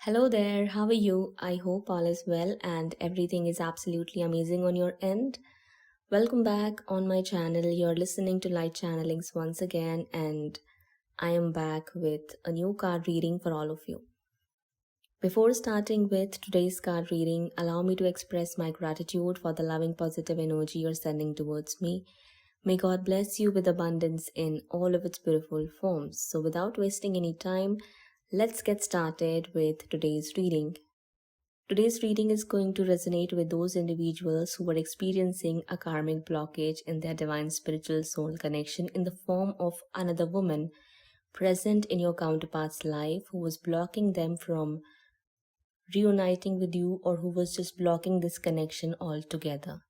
Hello there, how are you? I hope all is well and everything is absolutely amazing on your end. Welcome back on my channel. You're listening to Light Channelings once again, and I am back with a new card reading for all of you. Before starting with today's card reading, allow me to express my gratitude for the loving positive energy you're sending towards me. May God bless you with abundance in all of its beautiful forms. So without wasting any time, let's get started with today's reading. Today's reading is going to resonate with those individuals who are experiencing a karmic blockage in their divine spiritual soul connection in the form of another woman present in your counterpart's life who was blocking them from reuniting with you, or who was just blocking this connection altogether.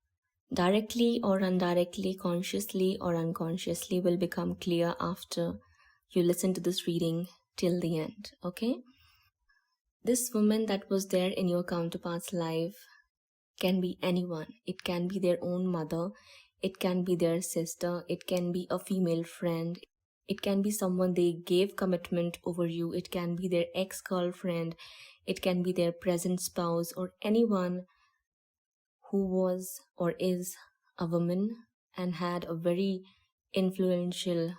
Directly or indirectly, consciously or unconsciously, will become clear after you listen to this reading till the end, okay? This woman that was there in your counterpart's life can be anyone. It can be their own mother, it can be their sister, it can be a female friend, it can be someone they gave commitment over you, it can be their ex-girlfriend, it can be their present spouse, or anyone who was or is a woman and had a very influential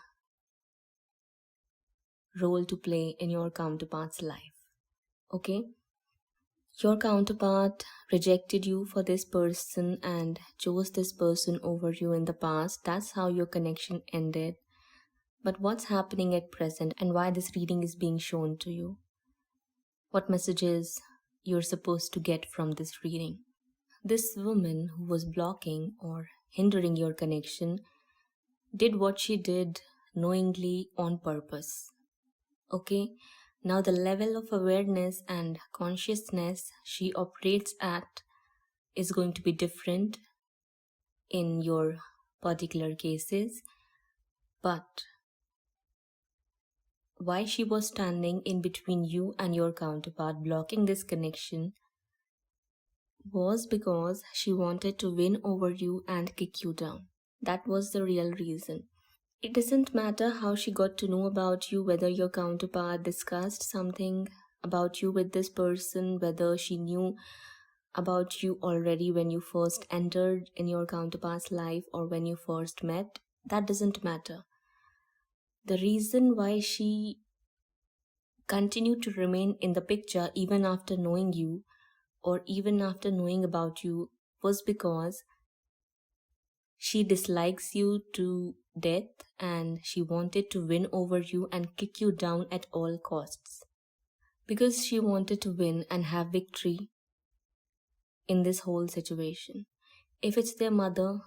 role to play in your counterpart's life. Okay? Your counterpart rejected you for this person and chose this person over you in the past. That's how your connection ended. But what's happening at present and why this reading is being shown to you? What messages you're supposed to get from this reading? This woman who was blocking or hindering your connection did what she did knowingly on purpose. Okay? Now the level of awareness and consciousness she operates at is going to be different in your particular cases, but why she was standing in between you and your counterpart blocking this connection was because she wanted to win over you and kick you down. That was the real reason. It doesn't matter how she got to know about you, whether your counterpart discussed something about you with this person, whether she knew about you already when you first entered in your counterpart's life or when you first met. That doesn't matter. The reason why she continued to remain in the picture even after knowing you or even after knowing about you was because she dislikes you to death and she wanted to win over you and kick you down at all costs. Because she wanted to win and have victory in this whole situation. If it's their mother,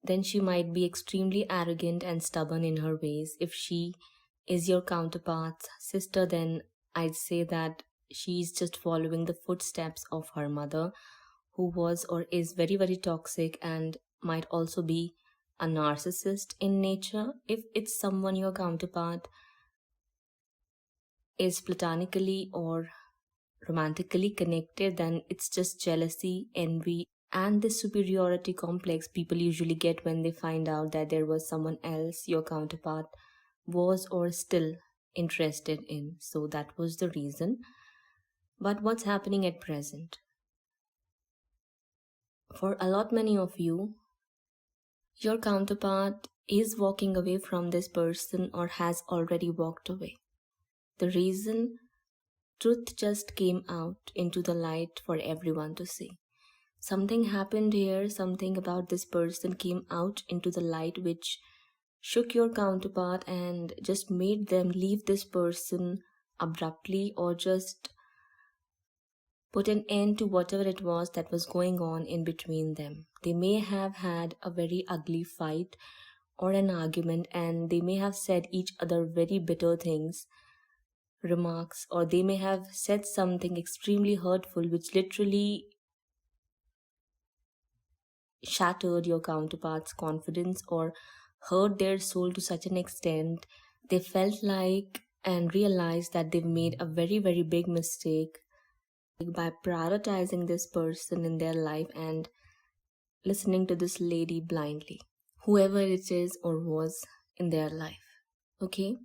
then she might be extremely arrogant and stubborn in her ways. If she is your counterpart's sister, then I'd say that she's just following the footsteps of her mother, who was or is very, very toxic and might also be a narcissist in nature. If it's someone your counterpart is platonically or romantically connected, then it's just jealousy, envy, and the superiority complex people usually get when they find out that there was someone else your counterpart was or still interested in. So that was the reason. But what's happening at present? For a lot many of you, your counterpart is walking away from this person or has already walked away. The reason? Truth just came out into the light for everyone to see. Something happened here, something about this person came out into the light which shook your counterpart and just made them leave this person abruptly or just put an end to whatever it was that was going on in between them. They may have had a very ugly fight or an argument, and they may have said each other very bitter things, remarks, or they may have said something extremely hurtful which literally shattered your counterpart's confidence or hurt their soul to such an extent they felt like and realized that they've made a very, very big mistake by prioritizing this person in their life and listening to this lady blindly, whoever it is or was in their life. Okay?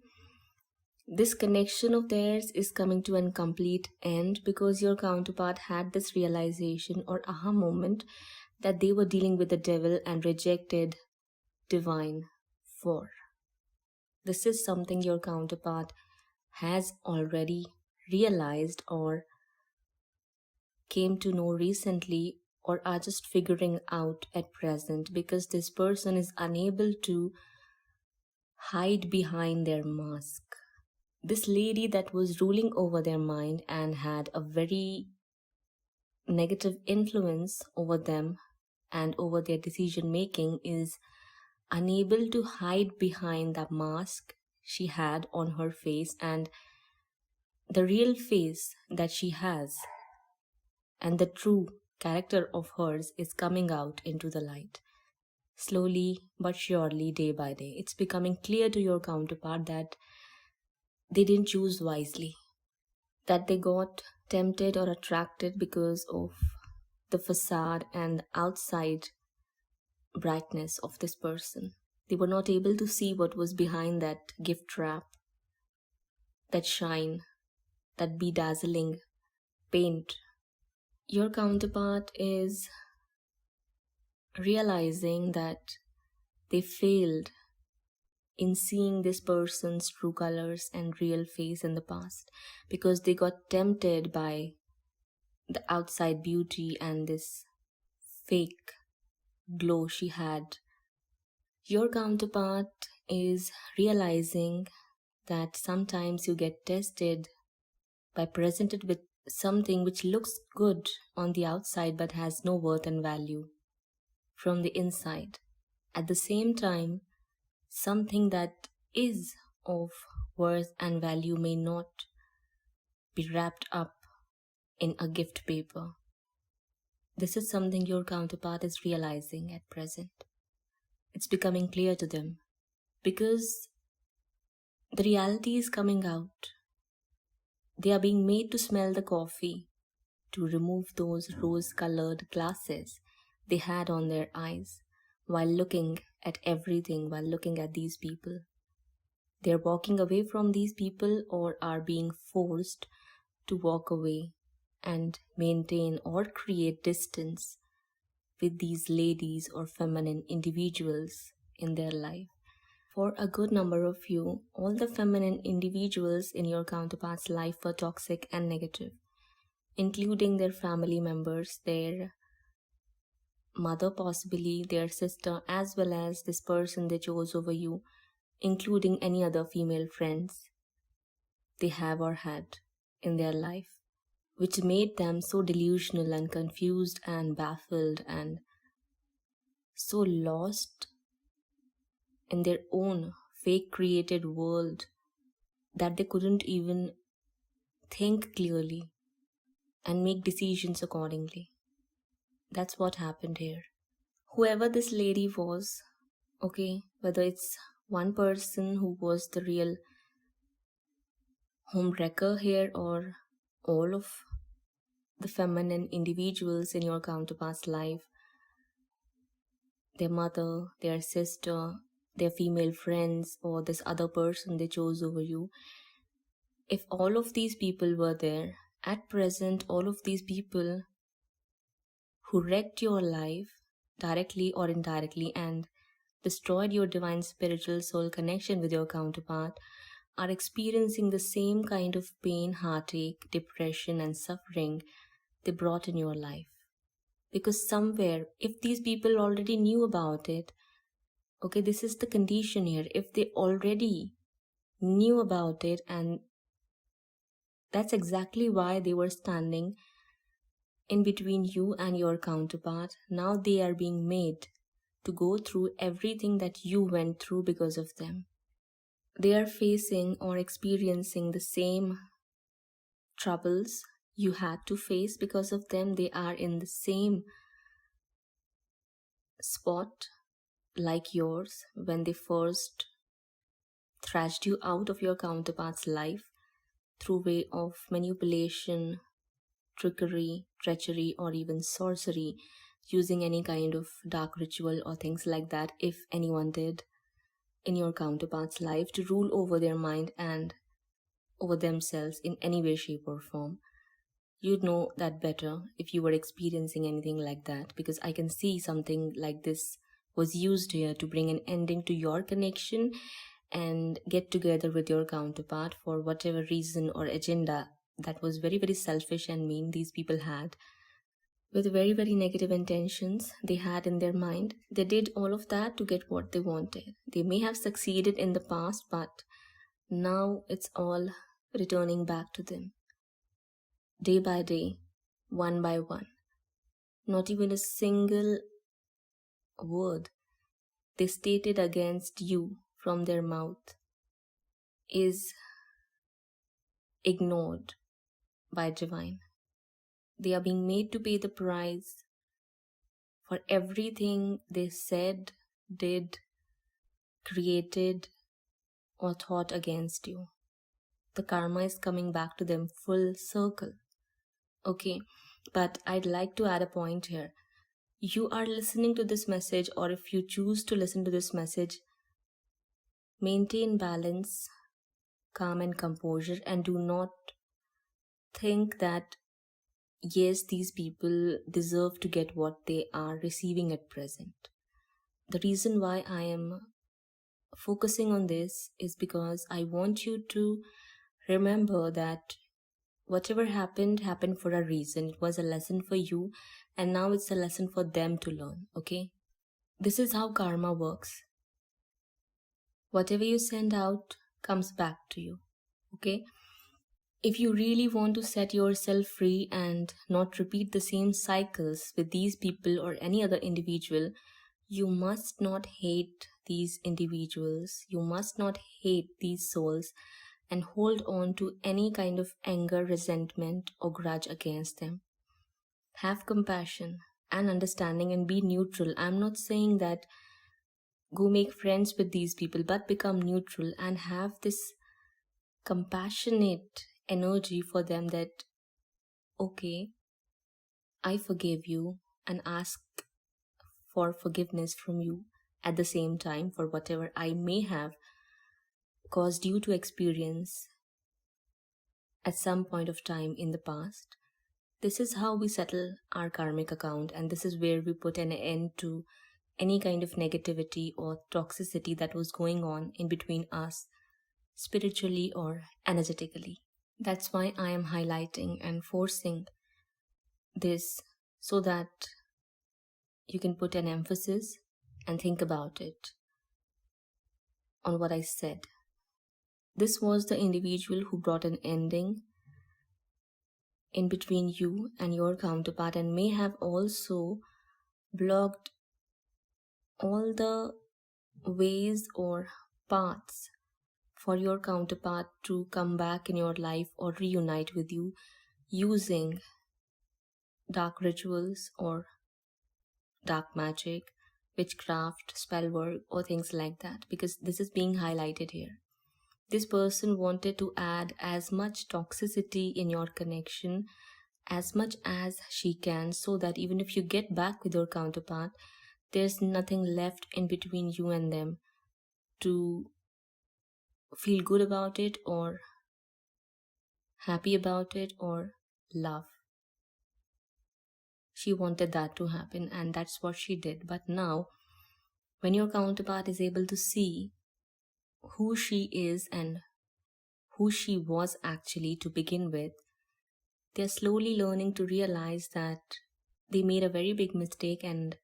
This connection of theirs is coming to an complete end because your counterpart had this realization or aha moment that they were dealing with the devil and rejected divine for. This is something your counterpart has already realized or came to know recently or are just figuring out at present, because this person is unable to hide behind their mask. This lady that was ruling over their mind and had a very negative influence over them and over their decision making is unable to hide behind that mask she had on her face, and the real face that she has and the true character of hers is coming out into the light. Slowly but surely, day by day, it's becoming clear to your counterpart that they didn't choose wisely, that they got tempted or attracted because of the facade and outside brightness of this person. They were not able to see what was behind that gift wrap, that shine, that bedazzling paint. Your counterpart is realizing that they failed in seeing this person's true colors and real face in the past because they got tempted by the outside beauty and this fake glow she had. Your counterpart is realizing that sometimes you get tested by presented with something which looks good on the outside but has no worth and value from the inside. At the same time, something that is of worth and value may not be wrapped up in a gift paper. This is something your counterpart is realizing at present. It's becoming clear to them because the reality is coming out. They are being made to smell the coffee, to remove those rose-colored glasses they had on their eyes while looking at everything, while looking at these people. They're walking away from these people or are being forced to walk away and maintain or create distance with these ladies or feminine individuals in their life. For a good number of you, all the feminine individuals in your counterpart's life were toxic and negative, including their family members, their mother, possibly their sister, as well as this person they chose over you, including any other female friends they have or had in their life, which made them so delusional and confused and baffled and so lost in their own fake created world that they couldn't even think clearly and make decisions accordingly. That's what happened here. Whoever this lady was, okay, whether it's one person who was the real homewrecker here or all of the feminine individuals in your counterpart's life, their mother, their sister, their female friends, or this other person they chose over you, if all of these people were there, at present, all of these people who wrecked your life directly or indirectly and destroyed your divine spiritual soul connection with your counterpart are experiencing the same kind of pain, heartache, depression, and suffering they brought in your life. Because somewhere, if these people already knew about it, okay, this is the condition here. If they already knew about it, and that's exactly why they were standing in between you and your counterpart, now they are being made to go through everything that you went through because of them. They are facing or experiencing the same troubles you had to face because of them. They are in the same spot like yours when they first thrashed you out of your counterpart's life through way of manipulation, trickery, treachery, or even sorcery, using any kind of dark ritual or things like that, if anyone did, in your counterpart's life to rule over their mind and over themselves in any way, shape, or form. You'd know that better if you were experiencing anything like that, because I can see something like this was used here to bring an ending to your connection and get together with your counterpart for whatever reason or agenda that was very, very selfish and mean these people had. With very, very negative intentions they had in their mind, they did all of that to get what they wanted. They may have succeeded in the past, but now it's all returning back to them. Day by day, one by one. Not even a single word they stated against you from their mouth is ignored by divine. They are being made to pay the price for everything they said, did, created, or thought against you. The karma is coming back to them full circle. Okay, but I'd like to add a point here. You are listening to this message, or if you choose to listen to this message, maintain balance, calm and composure, and do not think that yes, these people deserve to get what they are receiving at present. The reason why I am focusing on this is because I want you to remember that whatever happened for a reason. It was a lesson for you, and now it's a lesson for them to learn. Okay, this is how karma works. Whatever you send out comes back to you. Okay, if you really want to set yourself free and not repeat the same cycles with these people or any other individual, you must not hate these individuals. You must not hate these souls and hold on to any kind of anger, resentment, or grudge against them. Have compassion and understanding and be neutral. I'm not saying that go make friends with these people, but become neutral and have this compassionate energy for them that, okay, I forgive you, and ask for forgiveness from you at the same time for whatever I may have caused you to experience at some point of time in the past. This is how we settle our karmic account, and this is where we put an end to any kind of negativity or toxicity that was going on in between us, spiritually or energetically. That's why I am highlighting and forcing this, so that you can put an emphasis and think about it on what I said. This was the individual who brought an ending in between you and your counterpart, and may have also blocked all the ways or paths for your counterpart to come back in your life or reunite with you using dark rituals or dark magic, witchcraft, spell work, or things like that, because this is being highlighted here. This person wanted to add as much toxicity in your connection as much as she can, so that even if you get back with your counterpart, there's nothing left in between you and them to feel good about it or happy about it or love. She wanted that to happen, and that's what she did. But now, when your counterpart is able to see who she is and who she was actually to begin with, they're slowly learning to realize that they made a very big mistake, and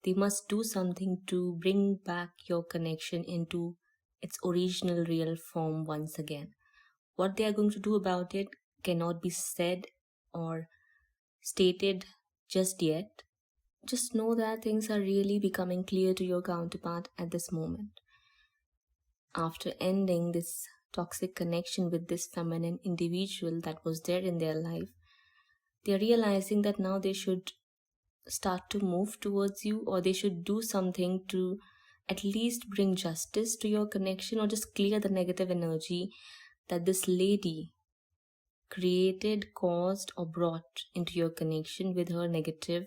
they must do something to bring back your connection into its original real form once again. What they are going to do about it cannot be said or stated just yet. Just know that things are really becoming clear to your counterpart at this moment. After ending this toxic connection with this feminine individual that was there in their life, they're realizing that now they should start to move towards you, or they should do something to at least bring justice to your connection, or just clear the negative energy that this lady created, caused, or brought into your connection with her negative,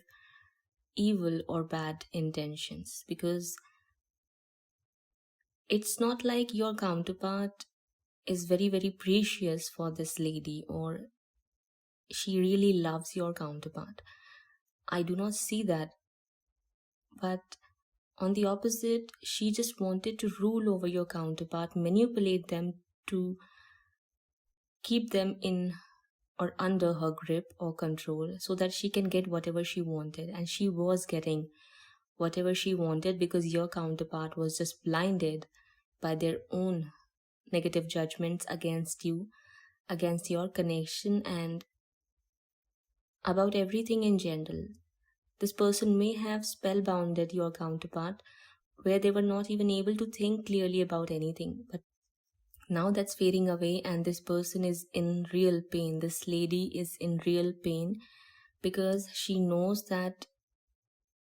evil, or bad intentions. Because it's not like your counterpart is very, very precious for this lady, or she really loves your counterpart. I do not see that. But on the opposite, she just wanted to rule over your counterpart, manipulate them to keep them in or under her grip or control so that she can get whatever she wanted. And she was getting whatever she wanted because your counterpart was just blinded by their own negative judgments against you, against your connection, and about everything in general. This person may have spellbounded your counterpart where they were not even able to think clearly about anything. But now that's fading away, and this person is in real pain. This lady is in real pain because she knows that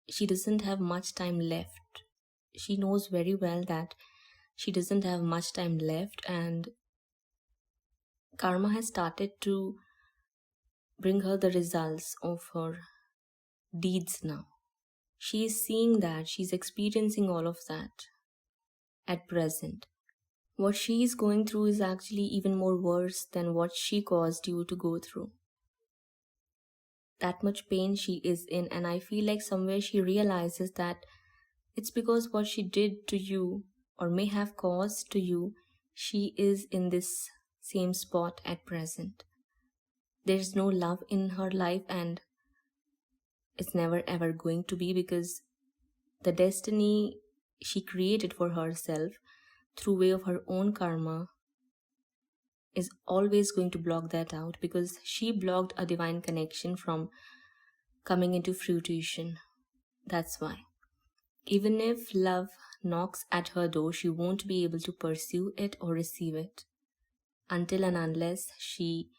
she doesn't have much time left. She knows very well that she doesn't have much time left, and karma has started to bring her the results of her deeds now. She is seeing that, she's experiencing all of that at present. What she is going through is actually even more worse than what she caused you to go through. That much pain she is in, and I feel like somewhere she realizes that it's because what she did to you or may have caused to you, she is in this same spot at present. There's no love in her life, and it's never ever going to be, because the destiny she created for herself through way of her own karma is always going to block that out, because she blocked a divine connection from coming into fruition. That's why. Even if love knocks at her door, she won't be able to pursue it or receive it until and unless she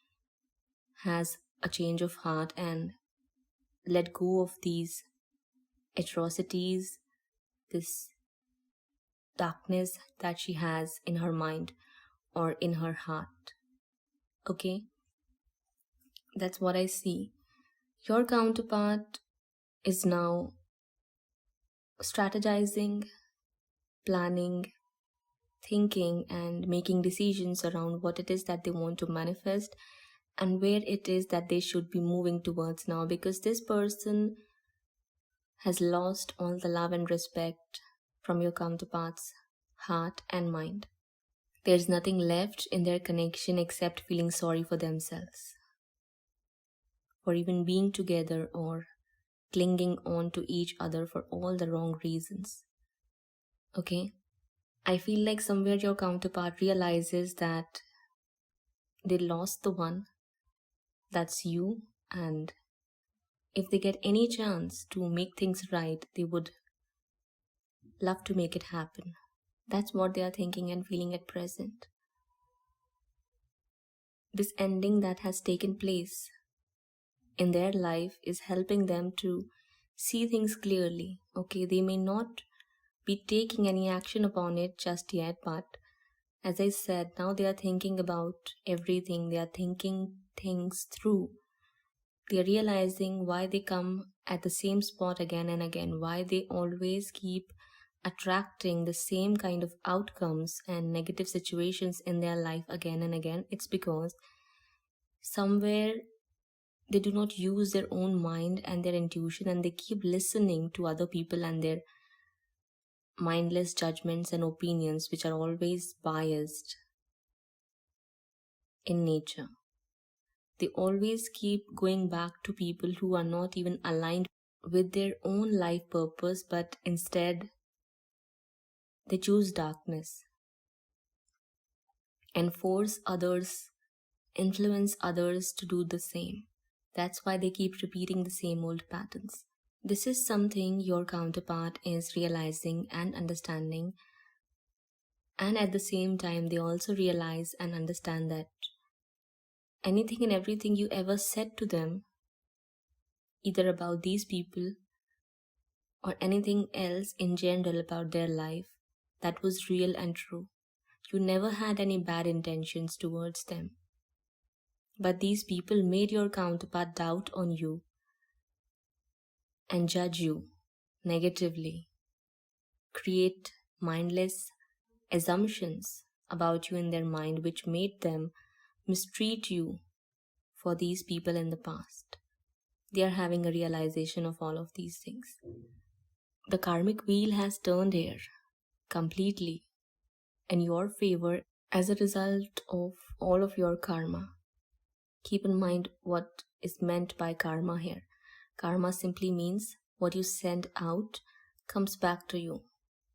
has a change of heart and let go of these atrocities, this darkness that she has in her mind or in her heart. Okay? That's what I see. Your counterpart is now strategizing, planning, thinking, and making decisions around what it is that they want to manifest and where it is that they should be moving towards now, because this person has lost all the love and respect from your counterpart's heart and mind. There's nothing left in their connection except feeling sorry for themselves, for even being together or clinging on to each other for all the wrong reasons. Okay? I feel like somewhere your counterpart realizes that they lost the one, that's you, and if they get any chance to make things right, they would love to make it happen. That's what they are thinking and feeling at present. This ending that has taken place in their life is helping them to see things clearly. Okay, they may not be taking any action upon it just yet, but as I said, now they are thinking about everything. They are thinking things through. They are realizing why they come at the same spot again and again, why they always keep attracting the same kind of outcomes and negative situations in their life again and again. It's because somewhere they do not use their own mind and their intuition, and they keep listening to other people and their mindless judgments and opinions, which are always biased in nature. They always keep going back to people who are not even aligned with their own life purpose, but instead they choose darkness and force others, influence others to do the same. That's why they keep repeating the same old patterns. This is something your counterpart is realizing and understanding, and at the same time they also realize and understand that anything and everything you ever said to them, either about these people or anything else in general about their life, that was real and true. You never had any bad intentions towards them. But these people made your counterpart doubt on you and judge you negatively, create mindless assumptions about you in their mind which made them mistreat you for these people in the past. They are having a realization of all of these things. The karmic wheel has turned here completely in your favor as a result of all of your karma. Keep in mind what is meant by karma here. Karma simply means what you send out comes back to you.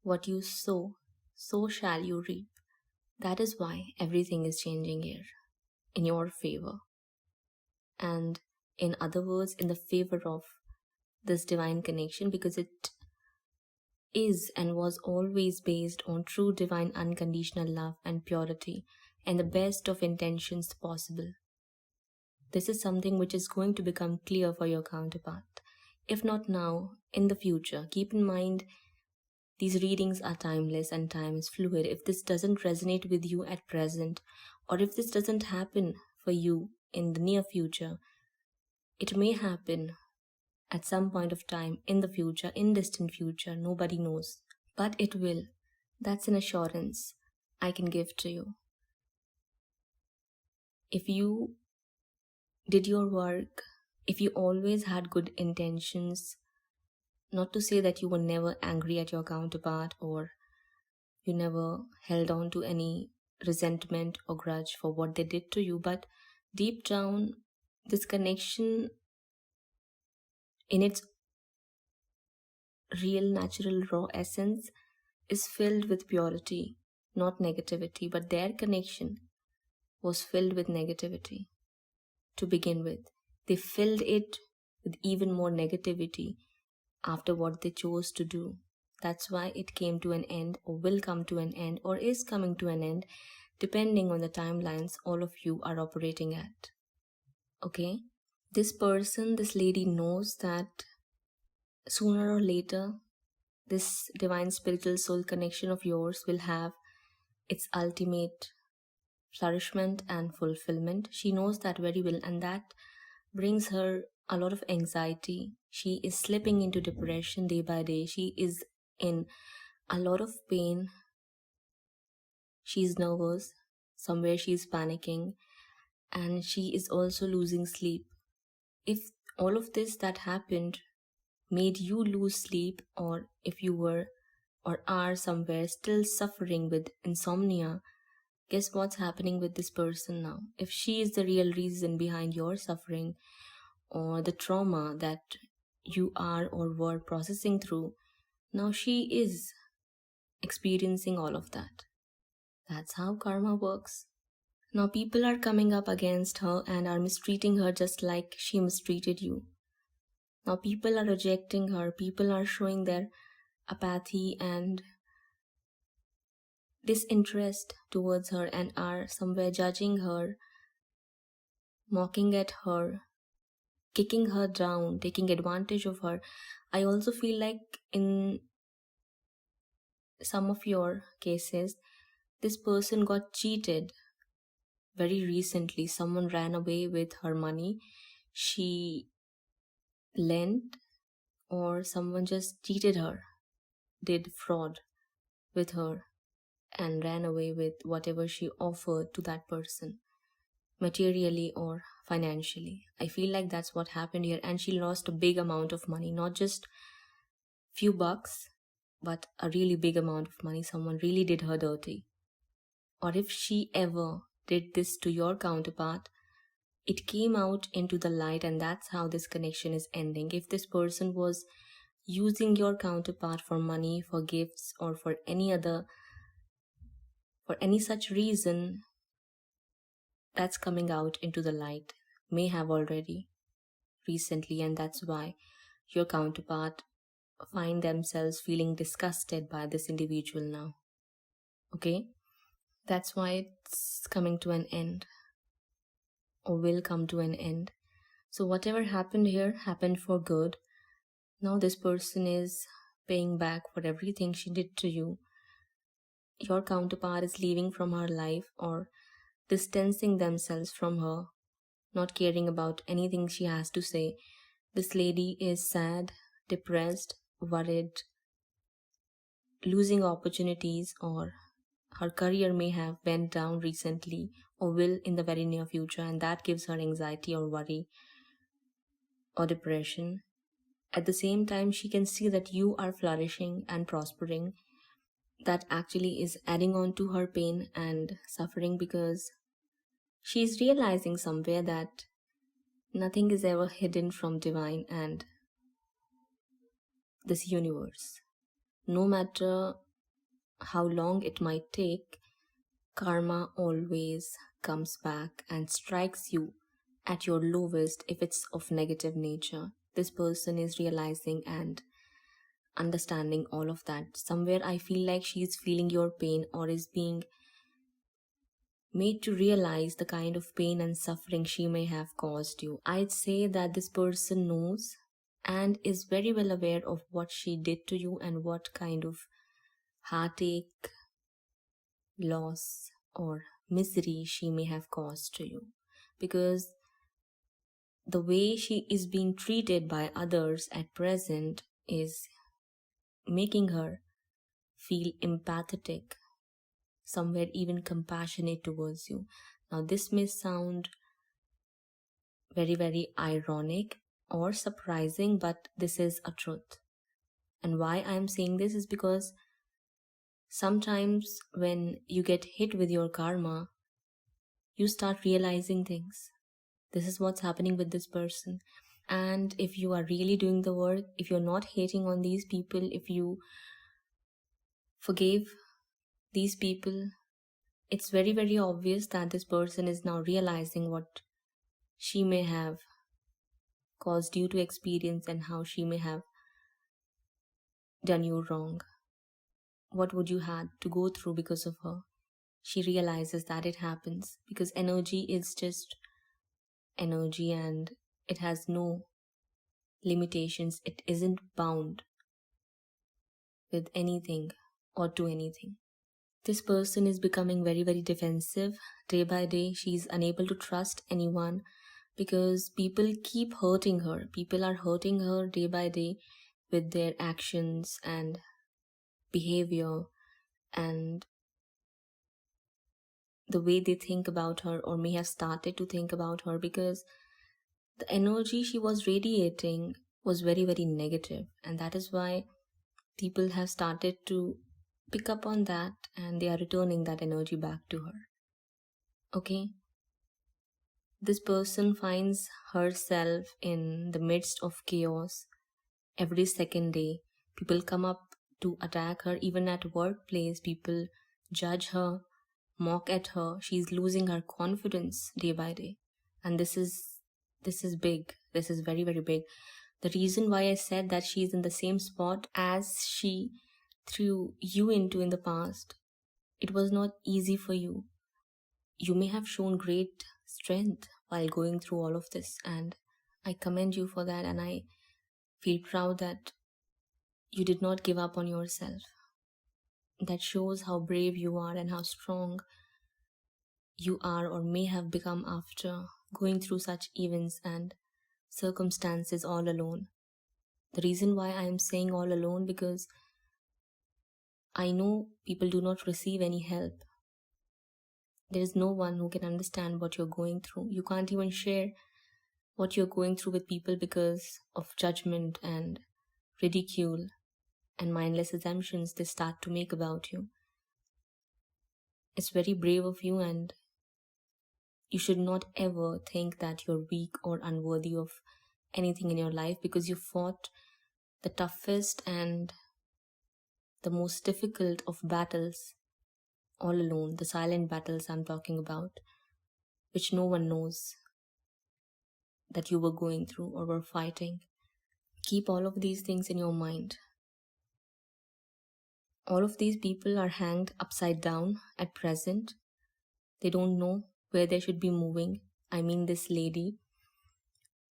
What you sow, so shall you reap. That is why everything is changing here in your favor. And in other words, in the favor of this divine connection, because it is and was always based on true divine unconditional love and purity and the best of intentions possible. This is something which is going to become clear for your counterpart. If not now, in the future. Keep in mind, these readings are timeless and time is fluid. If this doesn't resonate with you at present, or if this doesn't happen for you in the near future, it may happen at some point of time in the future, in distant future, nobody knows. But it will. That's an assurance I can give to you. If you did your work, if you always had good intentions, not to say that you were never angry at your counterpart or you never held on to any resentment or grudge for what they did to you, but deep down, this connection in its real, natural, raw essence is filled with purity, not negativity. But their connection was filled with negativity to begin with. They filled it with even more negativity after what they chose to do. That's why it came to an end, or will come to an end, or is coming to an end, depending on the timelines all of you are operating at. Okay? This person, this lady knows that sooner or later, this divine spiritual soul connection of yours will have its ultimate flourishment and fulfillment. She knows that very well, and that brings her a lot of anxiety. She is slipping into depression day by day. She is in a lot of pain. She's nervous. Somewhere she's panicking, and she is also losing sleep. If all of this that happened made you lose sleep, or if you were or are somewhere still suffering with insomnia, guess what's happening with this person now? If she is the real reason behind your suffering or the trauma that you are or were processing through, now she is experiencing all of that. That's how karma works. Now people are coming up against her and are mistreating her just like she mistreated you. Now people are rejecting her. People are showing their apathy and disinterest towards her and are somewhere judging her, mocking at her, kicking her down, taking advantage of her. I also feel like in some of your cases, this person got cheated very recently. Someone ran away with her money she lent, or someone just cheated her, did fraud with her, and ran away with whatever she offered to that person, materially or financially. I feel like that's what happened here, and she lost a big amount of money, not just few bucks, but a really big amount of money. Someone really did her dirty. Or if she ever did this to your counterpart, it came out into the light, and that's how this connection is ending. If this person was using your counterpart for money, for gifts, or for any such reason, that's coming out into the light, may have already recently, and that's why your counterpart find themselves feeling disgusted by this individual now. Okay? That's why it's coming to an end, or will come to an end. So whatever happened here happened for good. Now this person is paying back for everything she did to you. Your counterpart is leaving from her life or distancing themselves from her, not caring about anything she has to say. This lady is sad, depressed, worried, losing opportunities, or her career may have went down recently or will in the very near future, and that gives her anxiety or worry or depression. At the same time, she can see that you are flourishing and prospering. That actually is adding on to her pain and suffering, because she's realizing somewhere that nothing is ever hidden from divine and this universe. No matter how long it might take, karma always comes back and strikes you at your lowest if it's of negative nature. This person is realizing and understanding all of that. Somewhere I feel like she's feeling your pain or is being made to realize the kind of pain and suffering she may have caused you. I'd say that this person knows and is very well aware of what she did to you and what kind of heartache, loss, or misery she may have caused to you. Because the way she is being treated by others at present is making her feel empathetic, somewhere even compassionate towards you. Now, this may sound very, very ironic or surprising, but this is a truth. And why I'm saying this is because sometimes when you get hit with your karma, you start realizing things. This is what's happening with this person. And if you are really doing the work, if you're not hating on these people, if you forgave these people, it's very, very obvious that this person is now realizing what she may have caused you to experience and how she may have done you wrong. What would you had to go through because of her? She realizes that it happens because energy is just energy and it has no limitations. It isn't bound with anything or to anything. This person is becoming very, very defensive day by day. She's unable to trust anyone because people keep hurting her. People are hurting her day by day with their actions and behavior and the way they think about her or may have started to think about her, because the energy she was radiating was very, very negative, and that is why people have started to pick up on that and they are returning that energy back to her. Okay? This person finds herself in the midst of chaos every second day. People come up to attack her. Even at workplace, people judge her, mock at her. She's losing her confidence day by day. And this is big. This is very, very big. The reason why I said that she's in the same spot as she threw you into in the past, it was not easy for you. You may have shown great strength while going through all of this, and I commend you for that, and I feel proud that you did not give up on yourself. That shows how brave you are and how strong you are or may have become after going through such events and circumstances all alone. The reason why I am saying all alone, because I know people do not receive any help. There is no one who can understand what you're going through. You can't even share what you're going through with people because of judgment and ridicule and mindless assumptions they start to make about you. It's very brave of you, and you should not ever think that you're weak or unworthy of anything in your life, because you fought the toughest and the most difficult of battles all alone, the silent battles I'm talking about, which no one knows that you were going through or were fighting. Keep all of these things in your mind. All of these people are hanged upside down at present. They don't know where they should be moving. I mean, this lady,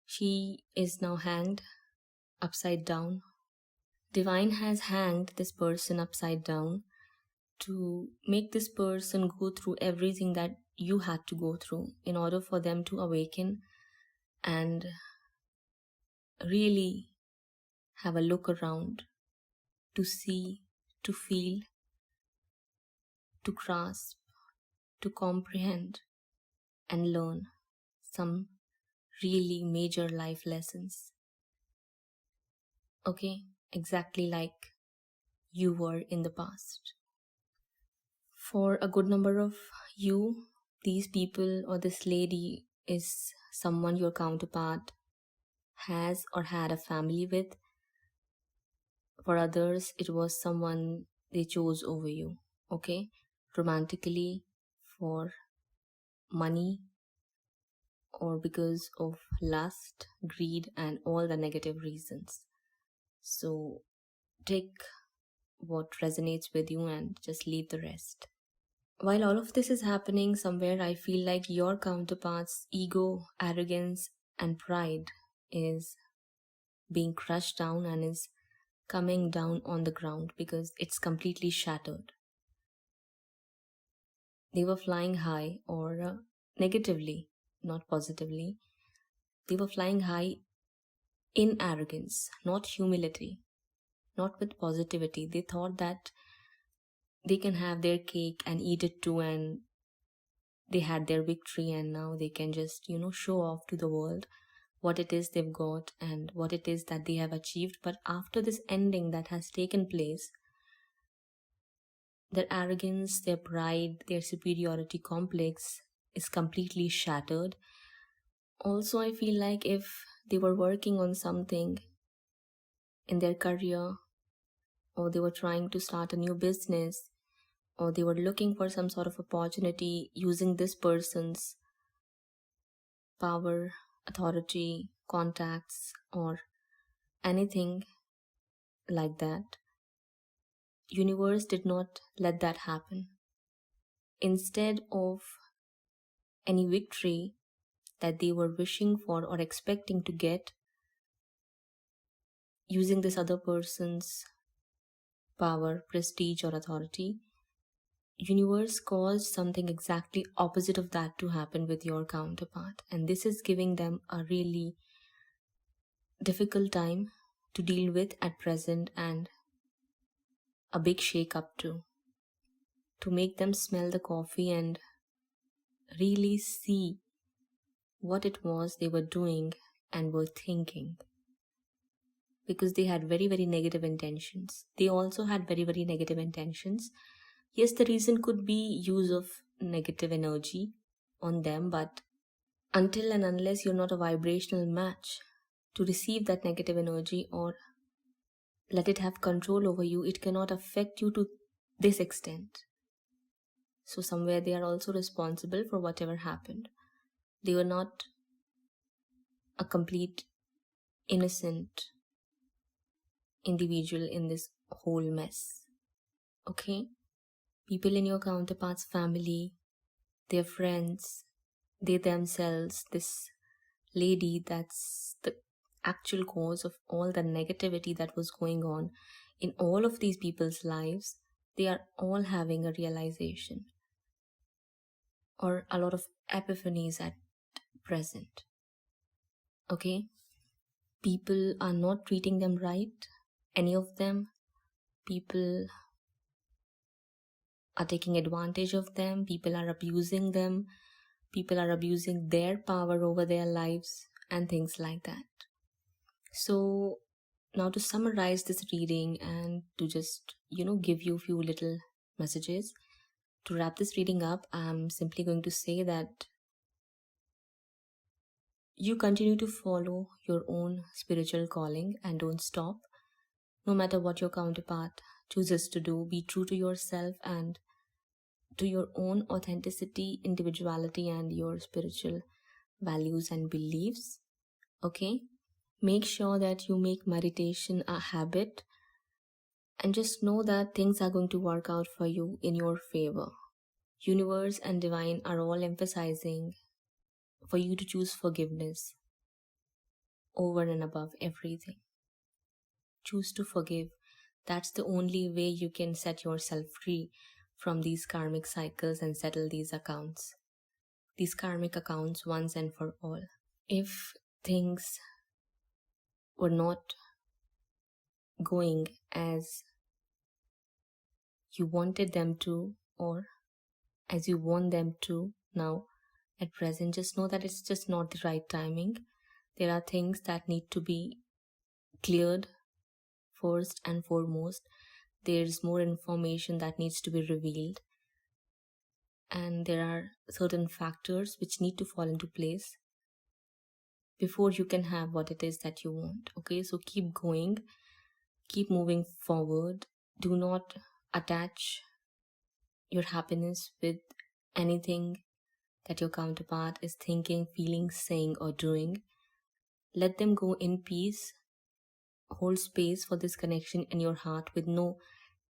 she is now hanged upside down. Divine has hanged this person upside down to make this person go through everything that you had to go through in order for them to awaken and really have a look around, to see, to feel, to grasp, to comprehend, and learn some really major life lessons. Okay, exactly like you were in the past. For a good number of you, these people or this lady is someone your counterpart has or had a family with. For others, it was someone they chose over you, okay? Romantically, for money, or because of lust, greed, and all the negative reasons. So take what resonates with you and just leave the rest. While all of this is happening, somewhere I feel like your counterpart's ego, arrogance, and pride is being crushed down and is coming down on the ground because it's completely shattered. They were flying high, or negatively, not positively. They were flying high in arrogance, not humility, not with positivity. They thought that they can have their cake and eat it too, and they had their victory, and now they can just, show off to the world what it is they've got and what it is that they have achieved. But after this ending that has taken place, their arrogance, their pride, their superiority complex is completely shattered. Also, I feel like if they were working on something in their career, or they were trying to start a new business, or they were looking for some sort of opportunity using this person's power, authority, contacts, or anything like that, universe did not let that happen. Instead of any victory that they were wishing for or expecting to get using this other person's power, prestige, or authority, universe caused something exactly opposite of that to happen with your counterpart, and this is giving them a really difficult time to deal with at present, and a big shake up too, to make them smell the coffee and really see what it was they were doing and were thinking, because they had very, very negative intentions. They also had very, very negative intentions. Yes, the reason could be use of negative energy on them, but until and unless you're not a vibrational match to receive that negative energy or let it have control over you, it cannot affect you to this extent. So somewhere they are also responsible for whatever happened. They were not a complete innocent individual in this whole mess. Okay? People in your counterpart's family, their friends, they themselves, this lady that's the actual cause of all the negativity that was going on in all of these people's lives, they are all having a realization or a lot of epiphanies at present. Okay? People are not treating them right, any of them. People are taking advantage of them. People are abusing them. People are abusing their power over their lives and things like that. So now to summarize this reading and to just, give you a few little messages, to wrap this reading up, I'm simply going to say that you continue to follow your own spiritual calling and don't stop. No matter what your counterpart chooses to do, be true to yourself and to your own authenticity, individuality, and your spiritual values and beliefs. Okay? Make sure that you make meditation a habit and just know that things are going to work out for you in your favor. Universe and divine are all emphasizing for you to choose forgiveness over and above everything. Choose to forgive. That's the only way you can set yourself free from these karmic cycles and settle these accounts. These karmic accounts once and for all. If things were not going as you wanted them to, or as you want them to now at present. Just know that it's just not the right timing. There are things that need to be cleared first and foremost. There's more information that needs to be revealed, and there are certain factors which need to fall into place before you can have what it is that you want. Okay, so keep going, keep moving forward. Do not attach your happiness with anything that your counterpart is thinking, feeling, saying, or doing. Let them go in peace. Hold space for this connection in your heart with no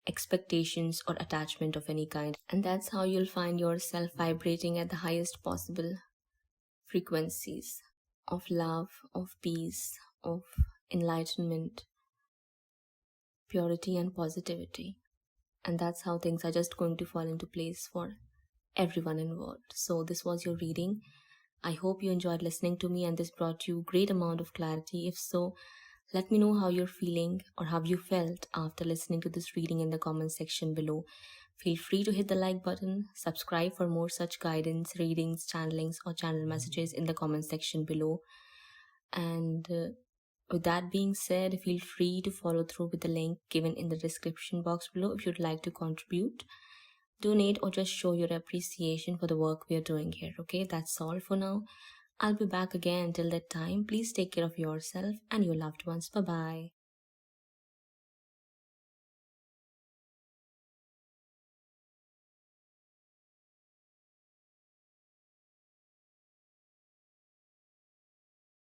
expectations or attachment of any kind. And that's how you'll find yourself vibrating at the highest possible frequencies of love, of peace, of enlightenment, purity, and positivity. And that's how things are just going to fall into place for everyone involved. So this was your reading. I hope you enjoyed listening to me and this brought you great amount of clarity. If so, let me know how you're feeling or how you felt after listening to this reading in the comment section below. Feel free to hit the like button, subscribe for more such guidance, readings, channelings, or channel messages in the comment section below. And with that being said, feel free to follow through with the link given in the description box below if you'd like to contribute, donate, or just show your appreciation for the work we are doing here. Okay, that's all for now. I'll be back again. Till that time, please take care of yourself and your loved ones. Bye bye.